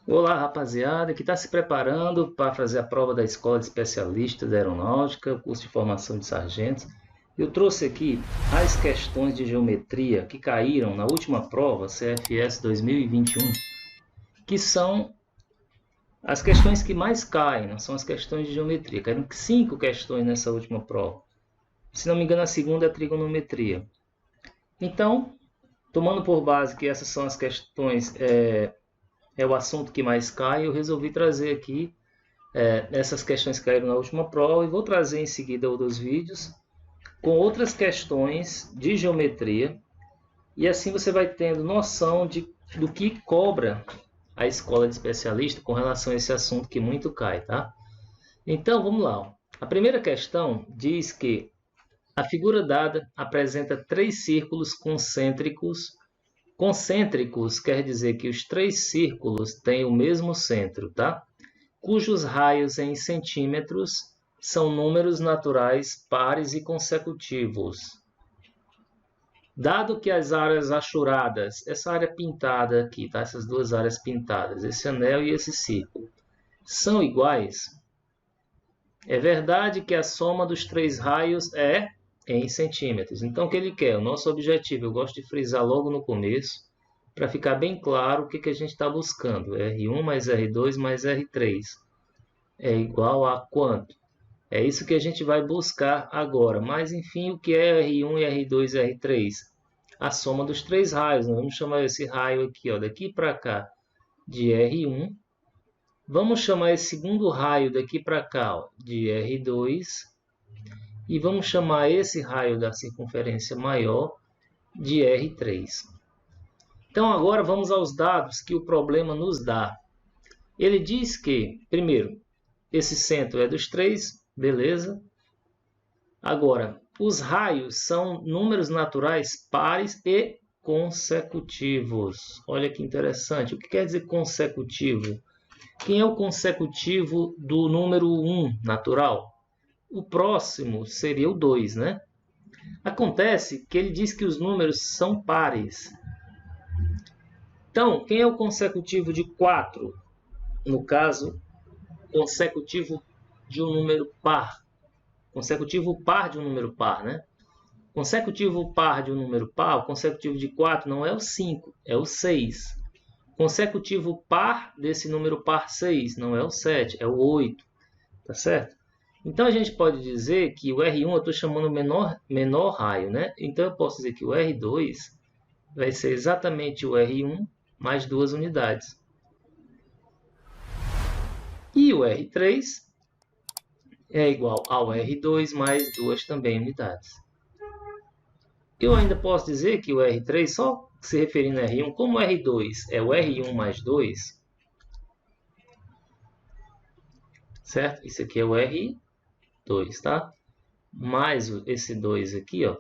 Olá, rapaziada, que está se preparando para fazer a prova da Escola de Especialistas da Aeronáutica, curso de formação de sargentos. Eu trouxe aqui as questões de geometria que caíram na última prova, CFS 2021, que são as questões que mais caem, não são as questões de geometria. Caíram 5 questões nessa última prova. Se não me engano, a segunda é trigonometria. Então, tomando por base que essas são as questões, é o assunto que mais cai, eu resolvi trazer aqui essas questões que caíram na última prova e vou trazer em seguida outros vídeos com outras questões de geometria e assim você vai tendo noção do que cobra a escola de especialista com relação a esse assunto que muito cai, tá? Então vamos lá. A primeira questão diz que a figura dada apresenta três círculos concêntricos. Concêntricos quer dizer que os três círculos têm o mesmo centro, tá? Cujos raios em centímetros são números naturais pares e consecutivos. Dado que as áreas achuradas, essa área pintada aqui, tá? Essas duas áreas pintadas, esse anel e esse círculo, são iguais, é verdade que a soma dos três raios é em centímetros. Então, o que ele quer? O nosso objetivo, eu gosto de frisar logo no começo, para ficar bem claro o que a gente está buscando. R1 mais R2 mais R3 é igual a quanto? É isso que a gente vai buscar agora. Mas, enfim, o que é R1 e R2 e R3? A soma dos três raios. Nós vamos chamar esse raio aqui, ó, daqui para cá, de R1. Vamos chamar esse segundo raio daqui para cá, ó, de R2. E vamos chamar esse raio da circunferência maior de R3. Então, agora vamos aos dados que o problema nos dá. Ele diz que, primeiro, esse centro é dos três, beleza? Agora, os raios são números naturais pares e consecutivos. Olha que interessante. O que quer dizer consecutivo? Quem é o consecutivo do número 1 natural? O próximo seria o 2, né? Acontece que ele diz que os números são pares. Então, quem é o consecutivo de 4? No caso, consecutivo de um número par. Consecutivo par de um número par, né? Consecutivo par de um número par, o consecutivo de 4 não é o 5, é o 6. Consecutivo par desse número par 6 não é o 7, é o 8. Tá certo? Então a gente pode dizer que o R1 eu estou chamando menor raio, né? Então eu posso dizer que o R2 vai ser exatamente o R1 mais 2 unidades. E o R3 é igual ao R2 mais 2 também unidades. Eu ainda posso dizer que o R3, só se referindo a R1, como o R2 é o R1 mais 2, certo? Isso aqui é o R2, tá? Mais esse 2 aqui, ó.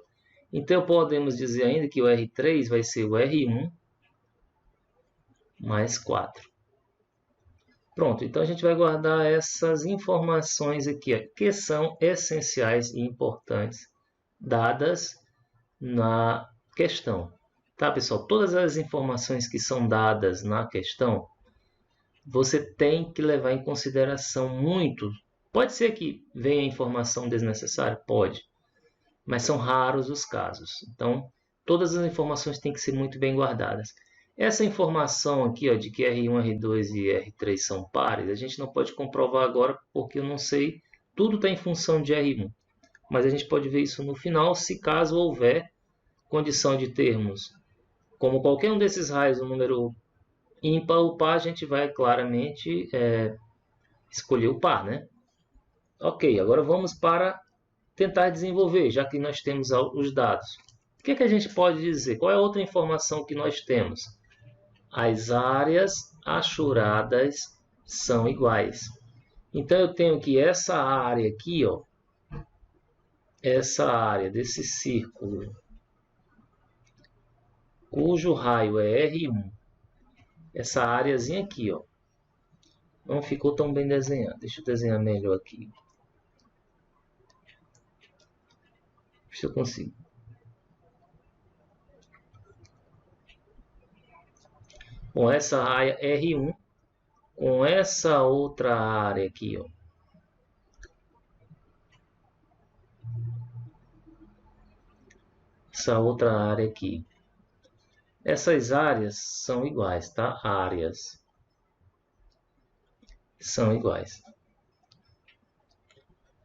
Então podemos dizer ainda que o R3 vai ser o R1 mais 4. Pronto, então a gente vai guardar essas informações aqui, ó, que são essenciais e importantes, dadas na questão. Tá, pessoal? Todas as informações que são dadas na questão, você tem que levar em consideração muito. Pode ser que venha informação desnecessária? Pode, mas são raros os casos. Então, todas as informações têm que ser muito bem guardadas. Essa informação aqui, ó, de que R1, R2 e R3 são pares, a gente não pode comprovar agora porque eu não sei. Tudo está em função de R1. Mas a gente pode ver isso no final, se caso houver condição de termos, como qualquer um desses raios, um número ímpar ou par, a gente vai claramente escolher o par, né? Ok, agora vamos para tentar desenvolver, já que nós temos os dados. O que é que a gente pode dizer? Qual é a outra informação que nós temos? As áreas achuradas são iguais. Então eu tenho que essa área aqui, ó, essa área desse círculo, cujo raio é R1, essa áreazinha aqui, ó, não ficou tão bem desenhado. Deixa eu desenhar melhor aqui. Se eu consigo. Bom, essa área R1 com essa outra área aqui, ó. Essa outra área aqui. Essas áreas são iguais, tá? Áreas são iguais.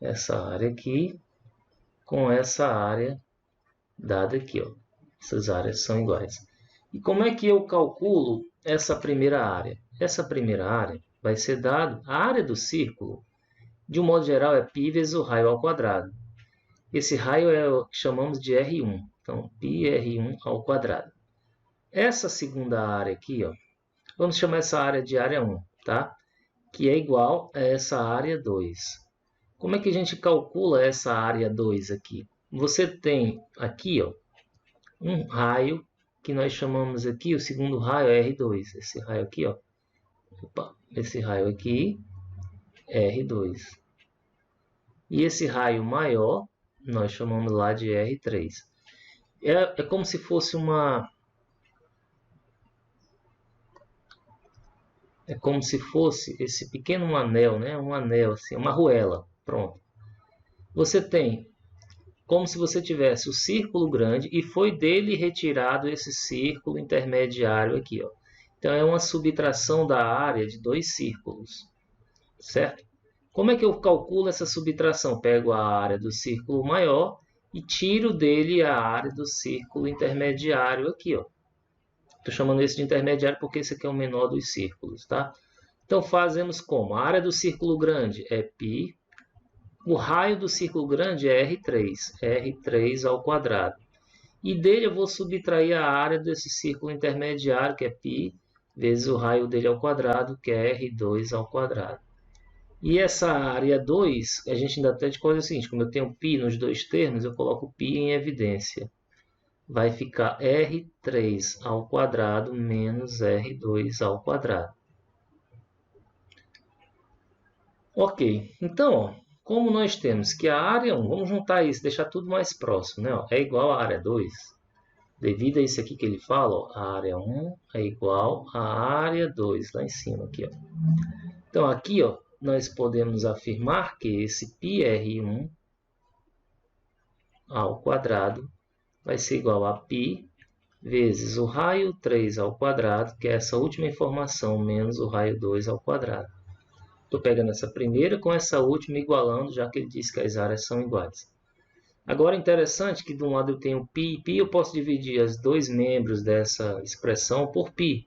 Essa área aqui com essa área dada aqui, ó. Essas áreas são iguais. E como é que eu calculo essa primeira área? Essa primeira área vai ser dado a área do círculo. De um modo geral, é π vezes o raio ao quadrado. Esse raio é o que chamamos de R1. Então, πr1 ao quadrado. Essa segunda área aqui, ó, vamos chamar essa área de área 1, tá? Que é igual a essa área 2. Como é que a gente calcula essa área 2 aqui? Você tem aqui, ó, um raio que nós chamamos aqui, o segundo raio é R2. Esse raio aqui, ó. Opa, esse raio aqui é R2. E esse raio maior, nós chamamos lá de R3. É como se fosse uma... É como se fosse esse pequeno anel, né? Um anel, assim, uma arruela. Pronto. Você tem como se você tivesse o círculo grande e foi dele retirado esse círculo intermediário aqui, ó. Então, é uma subtração da área de dois círculos, certo? Como é que eu calculo essa subtração? Pego a área do círculo maior e tiro dele a área do círculo intermediário aqui, ó. Estou chamando esse de intermediário porque esse aqui é o menor dos círculos, tá? Então, fazemos como? A área do círculo grande é π. O raio do círculo grande é R3. R3 ao quadrado. E dele eu vou subtrair a área desse círculo intermediário, que é π, vezes o raio dele ao quadrado, que é R2 ao quadrado. E essa área 2, a gente ainda tem de coisa o seguinte, como eu tenho π nos dois termos, eu coloco π em evidência. Vai ficar R3 ao quadrado menos R2 ao quadrado. Ok, então, ó, como nós temos que a área 1, vamos juntar isso, deixar tudo mais próximo, né? Ó, é igual à área 2. Devido a isso aqui que ele fala, ó, a área 1 é igual à área 2, lá em cima. Aqui, ó. Então, aqui ó, nós podemos afirmar que esse πr1 ao quadrado vai ser igual a π vezes o raio 3 ao quadrado, que é essa última informação, menos o raio 2 ao quadrado. Estou pegando essa primeira com essa última igualando, já que ele disse que as áreas são iguais. Agora, interessante que de um lado eu tenho π e π, eu posso dividir os dois membros dessa expressão por π.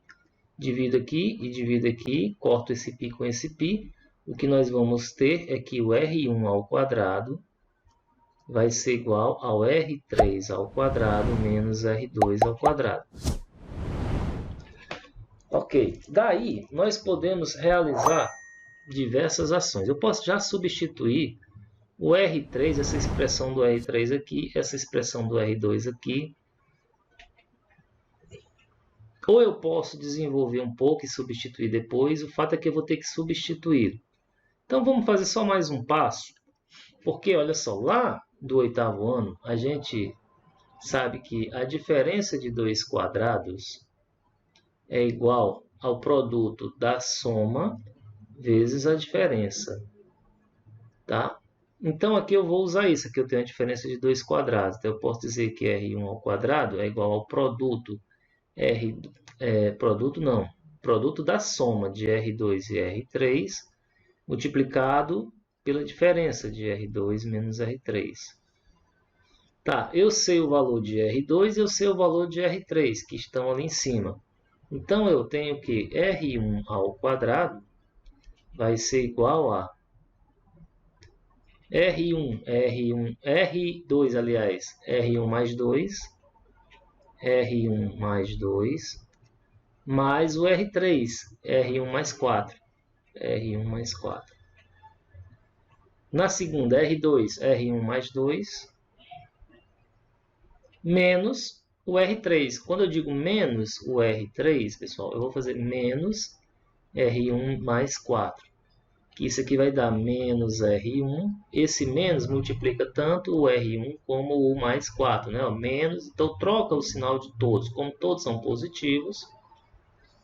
Divido aqui e divido aqui, corto esse π com esse π. O que nós vamos ter é que o R1 ao quadrado vai ser igual ao R3 ao quadrado menos R2 ao quadrado. Ok, daí nós podemos realizar diversas ações. Eu posso já substituir o R3, essa expressão do R3 aqui, essa expressão do R2 aqui. Ou eu posso desenvolver um pouco e substituir depois. O fato é que eu vou ter que substituir. Então vamos fazer só mais um passo. Porque, olha só, lá do oitavo ano, a gente sabe que a diferença de dois quadrados é igual ao produto da soma vezes a diferença, tá? Então, aqui eu vou usar isso. Aqui eu tenho a diferença de dois quadrados. Então, eu posso dizer que R1 ao quadrado é igual ao produto. Produto da soma de R2 e R3, multiplicado pela diferença de R2 menos R3. Tá, eu sei o valor de R2 e eu sei o valor de R3, que estão ali em cima. Então, eu tenho que R1 ao quadrado vai ser igual a R2, aliás, R1 mais 2, R1 mais 2, mais o R3, R1 mais 4, R1 mais 4. Na segunda, R2, R1 mais 2, menos o R3. Quando eu digo menos o R3, pessoal, eu vou fazer menos R1 mais 4. Que isso aqui vai dar menos R1. Esse menos multiplica tanto o R1 como o mais 4. Né? Menos, então troca o sinal de todos. Como todos são positivos,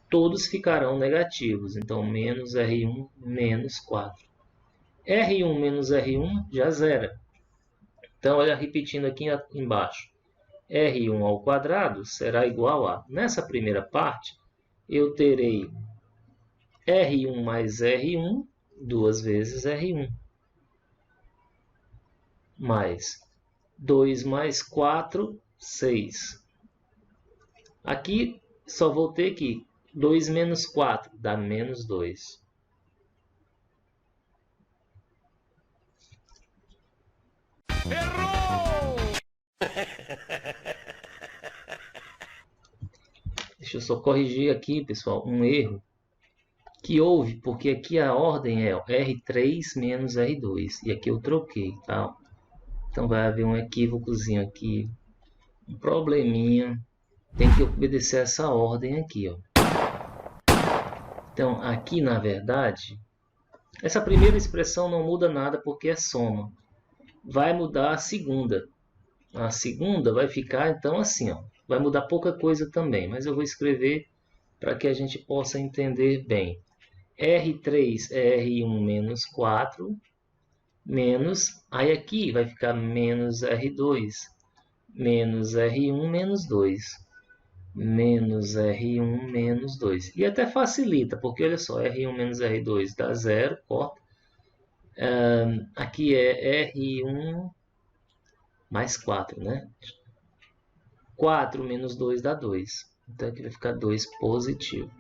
todos ficarão negativos. Então, menos R1 menos 4. R1 menos R1 já zera. Então, olha, repetindo aqui embaixo. R1 ao quadrado será igual a... Nessa primeira parte, eu terei R1 mais R1, 2 vezes R1. Mais 2 mais 4, 6. Aqui, só vou ter que 2 menos 4 dá menos 2. Errou! Deixa eu só corrigir aqui, pessoal, um erro que houve, porque aqui a ordem é R3 menos R2. E aqui eu troquei, tá? Então vai haver um equívocozinho aqui, um probleminha. Tem que obedecer essa ordem aqui, ó. Então, aqui na verdade, essa primeira expressão não muda nada porque é soma. Vai mudar a segunda. A segunda vai ficar então assim, ó. Vai mudar pouca coisa também, mas eu vou escrever para que a gente possa entender bem. R3 é R1 menos 4, menos, aí aqui vai ficar menos R2, menos R1 menos 2, menos R1 menos 2. E até facilita, porque olha só, R1 menos R2 dá 0, corta. Aqui é R1 mais 4, né? 4 menos 2 dá 2. Então aqui vai ficar 2 positivo.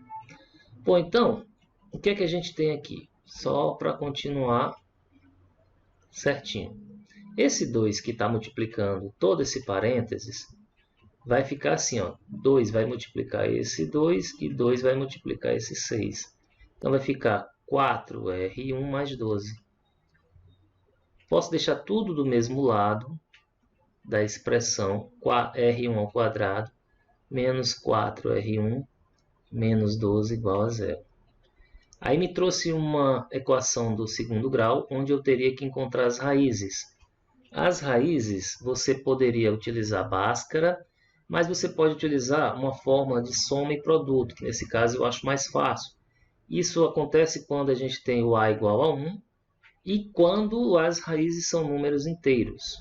Bom, então, o que é que a gente tem aqui? Só para continuar certinho. Esse 2 que está multiplicando todo esse parênteses, vai ficar assim, ó. 2 vai multiplicar esse 2 e 2 vai multiplicar esse 6. Então vai ficar 4R1 mais 12. Posso deixar tudo do mesmo lado da expressão R1 ao quadrado menos 4R1 menos 12 igual a 0. Aí me trouxe uma equação do segundo grau, onde eu teria que encontrar as raízes. As raízes você poderia utilizar Bhaskara, mas você pode utilizar uma fórmula de soma e produto, que nesse caso eu acho mais fácil. Isso acontece quando a gente tem o A igual a 1 e quando as raízes são números inteiros,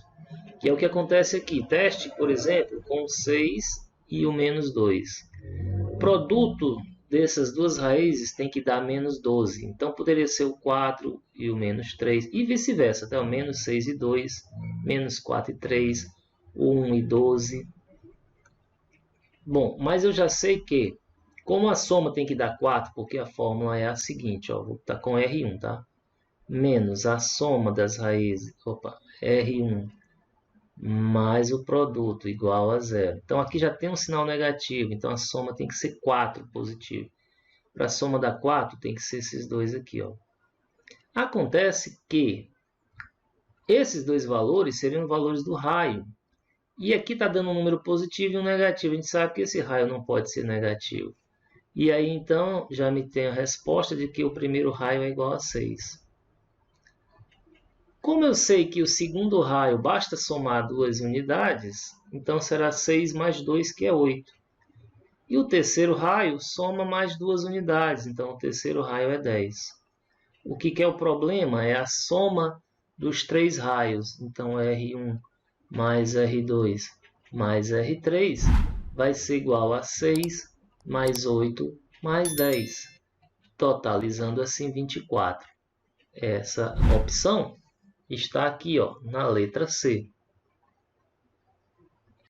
que é o que acontece aqui. Teste, por exemplo, com 6 e o menos 2. O produto dessas duas raízes tem que dar menos 12. Então, poderia ser o 4 e o menos 3, e vice-versa. Até o menos 6 e 2, menos 4 e 3, o 1 e 12. Bom, mas eu já sei que, como a soma tem que dar 4, porque a fórmula é a seguinte, ó, vou estar com R1, tá? Menos a soma das raízes, R1 mais o produto igual a 0. Então, aqui já tem um sinal negativo, então a soma tem que ser 4 positivo. Para a soma dar 4, tem que ser esses dois aqui, ó. Acontece que esses dois valores seriam valores do raio. E aqui está dando um número positivo e um negativo. A gente sabe que esse raio não pode ser negativo. E aí, então, já me tem a resposta de que o primeiro raio é igual a 6. Como eu sei que o segundo raio basta somar duas unidades, então será 6 mais 2, que é 8. E o terceiro raio soma mais duas unidades, então o terceiro raio é 10. O que é o problema? É a soma dos três raios. Então R1 mais R2 mais R3 vai ser igual a 6 mais 8 mais 10, totalizando assim 24. Essa opção está aqui, ó, na letra C.